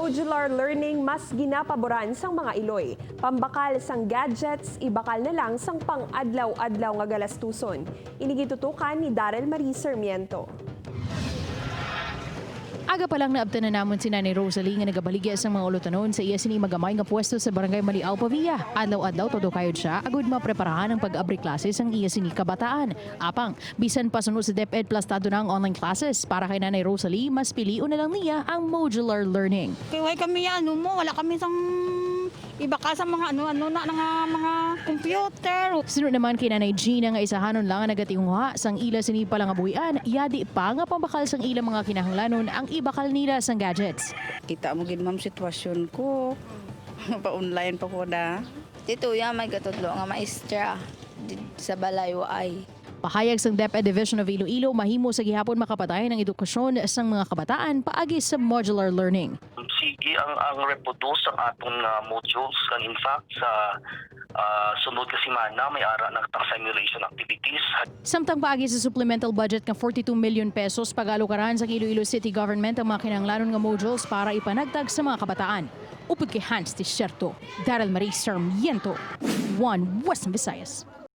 modular learning mas ginapaboran sang mga Iloy. Pambakal sang gadgets, ibakal na lang sang pang-adlaw-adlaw nga galastuson. Inigitutukan ni Daryl Marie Sarmiento. Aga pa lang naabtan na namon si Nanay Rosalie nga nagabaligya sa mga ulutanon sa iya sini magamay nga pwesto sa barangay Maliao, Pavia. Adlaw-adlaw todo kayod siya agud mapreparahan ang pag-abri classes ang iya sini kabataan. Apang bisan pa sunod sa DepEd plastado na ang online classes para kay Nanay Rosalie mas piliun na lang niya ang modular learning. Kaya kami wala kami sang iba ka sa mga mga computer. Sunod naman kay Nanay Gina nga isahanon lang ang nagatinguha sang ila sini palang abuyan, yadi pa nga pambakal sang ila mga kinahanglanon ang ibakal nila sang gadgets. Kita mo gid ma'am sitwasyon ko. Pa-online pa ko na. Dito may katudlo nga maestra sa Balayo ay. Pahayag sang DepEd Division of Iloilo, mahimo sa gihapon makapatayon ang edukasyon sang mga kabataan paagi sa modular learning. Sige ang reproduce ang atong modules kan in fact sa sunod ka semana may ara na simulation activities. Samtang paagi sa supplemental budget nga 42 million pesos pag-alukaran sa Iloilo City Government ang mga kinahanglanon nga modules para ipanagtag sa mga kabataan. Upod kay Hans Tisierto, Daryl Marie Sarmiento, One Western Visayas.